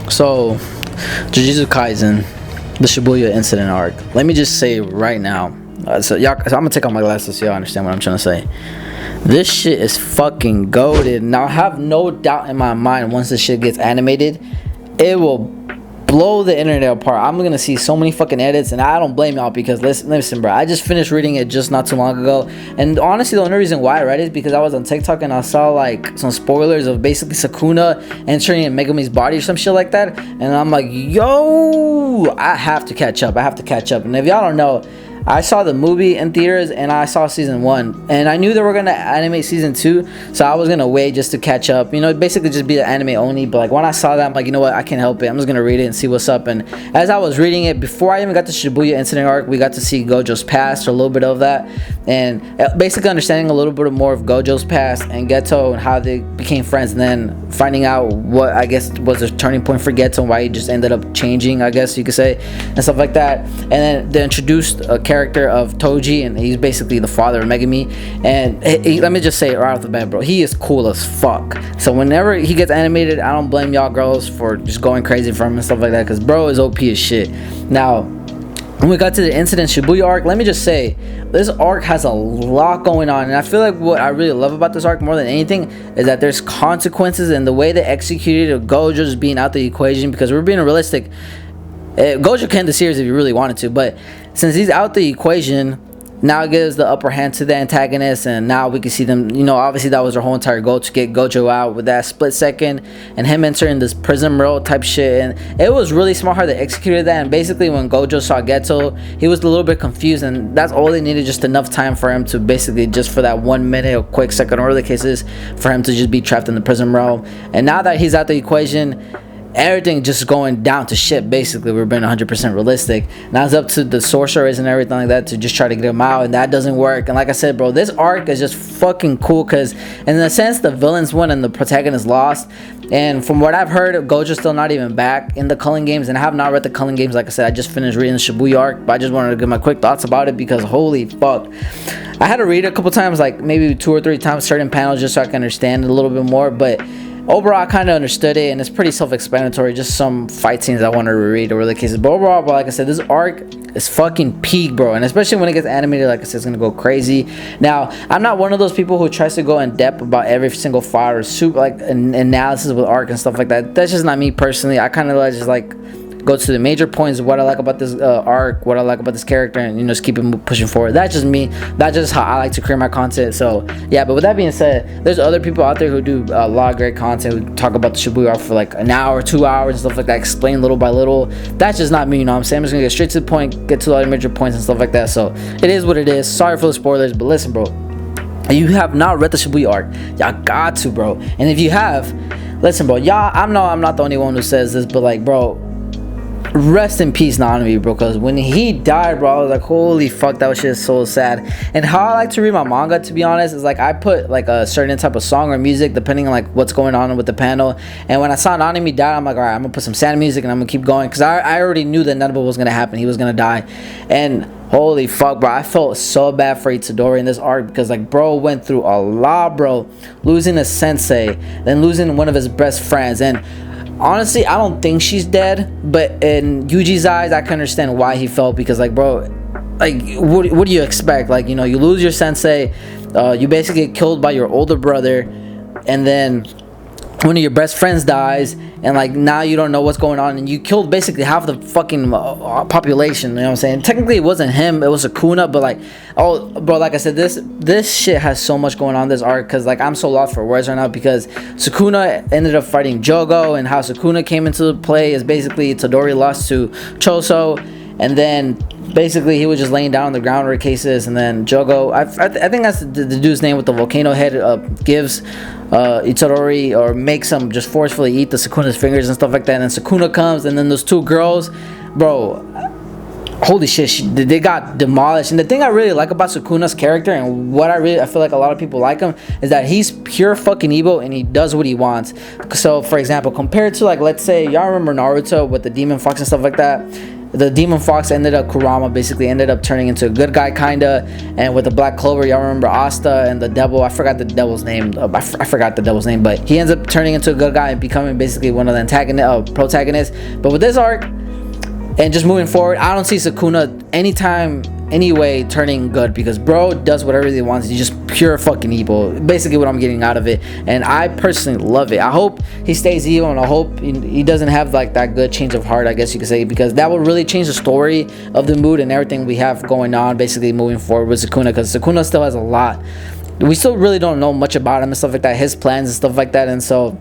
So, Jujutsu Kaisen, the Shibuya incident arc. Let me just say right now. So I'm gonna take off my glasses so y'all understand what I'm trying to say. This shit is fucking goated. Now I have no doubt in my mind once this shit gets animated, it will blow the internet apart. I'm gonna see so many fucking edits, and I don't blame y'all because listen, bro. I just finished reading it just not too long ago, and honestly, the only reason why I read it is because I was on TikTok and I saw like some spoilers of basically Sukuna entering in Megumi's body or some shit like that, and I'm like, yo, I have to catch up. And if y'all don't know, I saw the movie in theaters and I saw season 1, and I knew they were gonna animate season 2, so I was gonna wait just to catch up, you know, basically just be the anime only. But like when I saw that, I'm like, you know what, I can't help it, I'm just gonna read it and see what's up. And as I was reading it, before I even got to Shibuya incident arc, we got to see Gojo's past, or a little bit of that, and basically understanding a little bit more of Gojo's past and Geto and how they became friends, and then finding out what I guess was the turning point for Geto and why he just ended up changing, I guess you could say, and stuff like that. And then they introduced a character of Toji, and he's basically the father of Megumi. And let me just say it right off the bat, bro, he is cool as fuck. So whenever he gets animated, I don't blame y'all girls for just going crazy for him and stuff like that, because bro is OP as shit. Now when we got to the incident Shibuya arc, let me just say this arc has a lot going on, and I feel like what I really love about this arc more than anything is that there's consequences, and the way they executed Gojo just being out the equation, because we're being realistic. Gojo can end the series if he really wanted to, but since he's out the equation, now it gives the upper hand to the antagonist, and now we can see them, you know, obviously that was their whole entire goal, to get Gojo out with that split second and him entering this prison world type shit. And it was really smart how they executed that. And basically when Gojo saw Geto, he was a little bit confused, and that's all they needed, just enough time for him to basically, just for that 1 minute or quick second, or the cases, for him to just be trapped in the prison realm. And now that he's out the equation, everything just going down to shit. Basically, we're being 100% realistic. Now it's up to the sorcerers and everything like that to just try to get him out, and that doesn't work. And like I said, bro, this arc is just fucking cool, because in a sense the villains won and the protagonist lost. And from what I've heard, Gojo's still not even back in the Culling Games, and I have not read the Culling Games. Like I said, I just finished reading the Shibuya arc, but I just wanted to give my quick thoughts about it, because holy fuck, I had to read it a couple times, like maybe 2 or 3 times, certain panels, just so I can understand it a little bit more. But overall, I kind of understood it, and it's pretty self-explanatory. Just some fight scenes I wanted to read over the cases. But overall, bro, like I said, this arc is fucking peak, bro. And especially when it gets animated, like I said, it's gonna go crazy. Now, I'm not one of those people who tries to go in depth about every single fight or super like an analysis with arc and stuff like that. That's just not me personally. I kind of just like go to the major points of what I like about this arc, what I like about this character, and, you know, just keep it pushing forward. That's just me. That's just how I like to create my content. So yeah, but with that being said, there's other people out there who do a lot of great content, who talk about the Shibuya arc for like an hour, 2 hours and stuff like that, explain little by little. That's just not me, you know what I'm saying? I'm just gonna get straight to the point, get to the other major points and stuff like that. So it is what it is. Sorry for the spoilers, but listen, bro, you have not read the Shibuya arc, y'all got to, bro. And if you have, listen, bro, y'all, I'm not the only one who says this, but like, bro, rest in peace Nanami, bro, because when he died, bro, I was like, holy fuck, that shit is so sad. And how I like to read my manga, to be honest, is like I put like a certain type of song or music depending on like what's going on with the panel. And when I saw Nanami die, I'm like, all right, I'm gonna put some sad music and I'm gonna keep going, because I already knew that none of it was gonna happen. He was gonna die. And holy fuck, bro, I felt so bad for Itadori in this arc, because like bro went through a lot, bro, losing a sensei, then losing one of his best friends. And honestly, I don't think she's dead, but in Yuji's eyes, I can understand why he felt, because like bro, like what do you expect? Like, you know, you lose your sensei, you basically get killed by your older brother, and then one of your best friends dies, and like now you don't know what's going on, and you killed basically half the fucking population, you know what I'm saying? Technically it wasn't him, it was Sukuna, but like, oh bro, like I said, this shit has so much going on this arc, because like I'm so lost for words right now, because Sukuna ended up fighting Jogo, and how Sukuna came into play is basically Todori lost to Choso, and then basically he was just laying down on the ground where cases, and then Jogo, I think that's the dude's name with the volcano head, gives Itadori, or makes him just forcefully eat the Sukuna's fingers and stuff like that. And then Sukuna comes, and then those 2 girls, bro, holy shit, they got demolished. And the thing I really like about Sukuna's character, and what I feel like a lot of people like him, is that he's pure fucking evil and he does what he wants. So for example, compared to like, let's say y'all remember Naruto with the demon fox and stuff like that, the Demon Fox ended up, Kurama basically ended up turning into a good guy kinda, and with the Black Clover, y'all remember Asta and the devil, I forgot the devil's name, I forgot the devil's name, but he ends up turning into a good guy and becoming basically one of the protagonists. But with this arc and just moving forward, I don't see Sukuna anytime anyway turning good, because bro does whatever he wants. He's just pure fucking evil, basically what I'm getting out of it, and I personally love it. I hope he stays evil, and I hope he doesn't have like that good change of heart, I guess you could say, because that will really change the story of the mood and everything we have going on basically moving forward with Sukuna, because Sukuna still has a lot. We still really don't know much about him and stuff like that, his plans and stuff like that. And so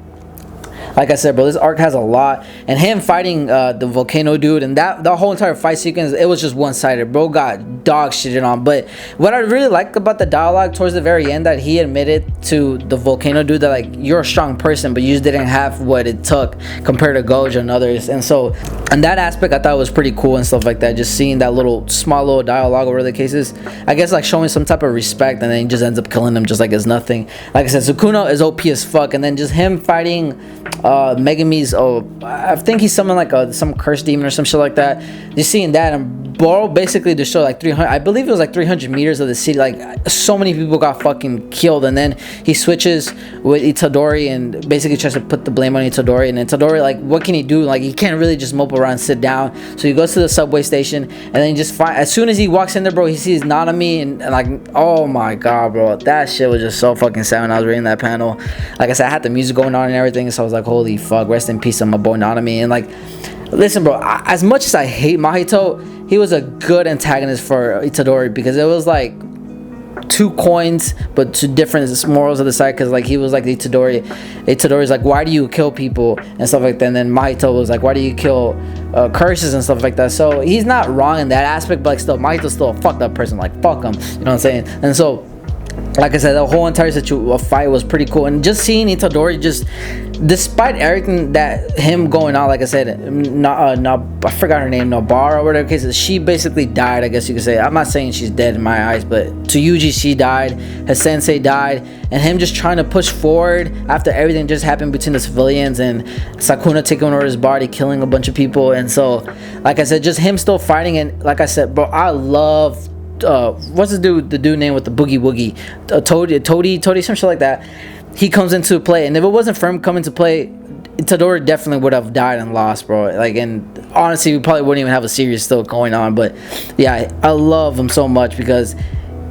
like I said, bro, this arc has a lot, and him fighting the volcano dude, and the whole entire fight sequence, it was just one-sided. Bro got dog shitted on. But what I really liked about the dialogue towards the very end, that he admitted to the volcano dude that like, you're a strong person, but you just didn't have what it took compared to Gojo and others. And so in that aspect, I thought it was pretty cool and stuff like that, just seeing that small little dialogue over the cases, I guess, like showing some type of respect, and then he just ends up killing him just like it's nothing. Like I said, Sukuna is OP as fuck, and then just him fighting Megami's, I think he's summoned like some cursed demon or some shit like that. Just seeing that, and bro basically destroyed like 300, I believe it was like 300 meters of the city. Like so many people got fucking killed, and then he switches with Itadori and basically tries to put the blame on Itadori. And Itadori, like, what can he do? Like, he can't really just mope around and sit down. So he goes to the subway station, and then he just as soon as he walks in there, bro, he sees Nanami, and like, oh my god, bro, that shit was just so fucking sad when I was reading that panel. Like I said, I had the music going on and everything, so I was like, holy fuck, rest in peace on my boy Nanami. And like, listen, bro, as much as I hate Mahito, he was a good antagonist for Itadori, because it was like two coins but two different morals of the side, because like he was like Itadori's like, why do you kill people and stuff like that, and then Mahito was like, why do you kill curses and stuff like that. So he's not wrong in that aspect, but like still, Mahito's still a fucked up person, like fuck him, you know what I'm saying. And so like I said, the whole entire fight was pretty cool, and just seeing Itadori, just despite everything that him going on, like I said, I forgot her name, Nobara or whatever case, she basically died, I guess you could say. I'm not saying she's dead in my eyes, but to Yuji, she died, his sensei died, and him just trying to push forward after everything just happened between the civilians and Sakuna taking over his body, killing a bunch of people. And so like I said, just him still fighting. And like I said, bro, I love what's the dude name with the boogie woogie, Toady, some shit like that. He comes into play, and if it wasn't for him coming to play, Itadori definitely would have died and lost, bro. Like, and honestly, we probably wouldn't even have a series still going on. But yeah, I love him so much, because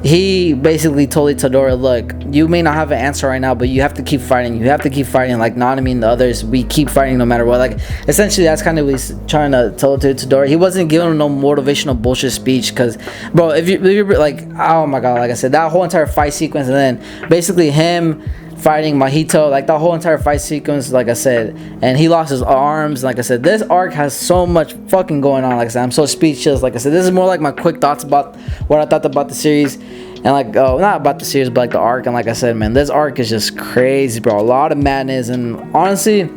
he basically told Itadori, look, you may not have an answer right now, but you have to keep fighting. You have to keep fighting. Like Nanami and the others, we keep fighting no matter what. Like, essentially, that's kind of what he's trying to tell to Itadori. He wasn't giving him no motivational bullshit speech, because, bro, if you're like, oh my god, like I said, that whole entire fight sequence, and then basically him fighting Mahito, like the whole entire fight sequence, like I said, and he lost his arms. Like I said, this arc has so much fucking going on. Like I said, I'm so speechless. Like I said, this is more like my quick thoughts about what I thought about the series, and like, not about the series, but like the arc. And like I said, man, this arc is just crazy, bro. A lot of madness, and honestly,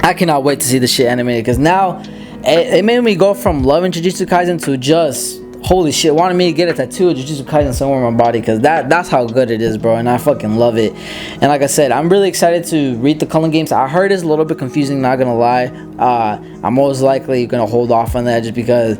I cannot wait to see this shit animated, because now it made me go from loving Jujutsu Kaisen to just, holy shit, wanted me to get a tattoo of Jujutsu Kaisen somewhere on my body, because that's how good it is, bro, and I fucking love it. And like I said, I'm really excited to read the Culling Games. I heard it's a little bit confusing, not gonna lie. I'm most likely gonna hold off on that, just because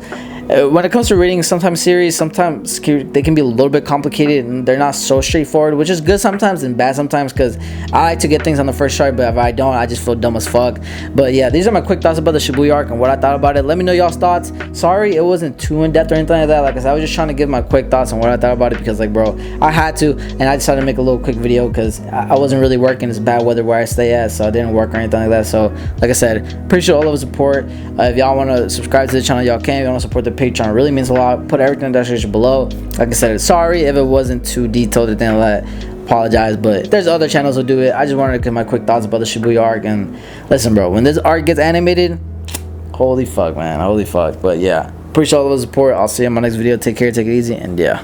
when it comes to reading sometimes series, sometimes they can be a little bit complicated, and they're not so straightforward, which is good sometimes and bad sometimes, because I like to get things on the first try, but if I don't, I just feel dumb as fuck. But yeah, these are my quick thoughts about the Shibuya arc and what I thought about it. Let me know y'all's thoughts. Sorry it wasn't too in-depth or anything like that. Like I said, I was just trying to give my quick thoughts on what I thought about it, because like, bro, I had to, and I decided to make a little quick video, because I wasn't really working. It's bad weather where I stay at, so I didn't work or anything like that. So like I said, appreciate all of the support. If y'all want to subscribe to the channel, y'all can. If y'all want to support the Patreon, it really means a lot. Put everything in the description below. Like I said, sorry if it wasn't too detailed or anything like that. Apologize, but there's other channels that do it. I just wanted to give my quick thoughts about the Shibuya arc. And listen, bro, when this arc gets animated, holy fuck, man, holy fuck. But yeah, appreciate all of the support. I'll see you in my next video. Take care, take it easy, and yeah.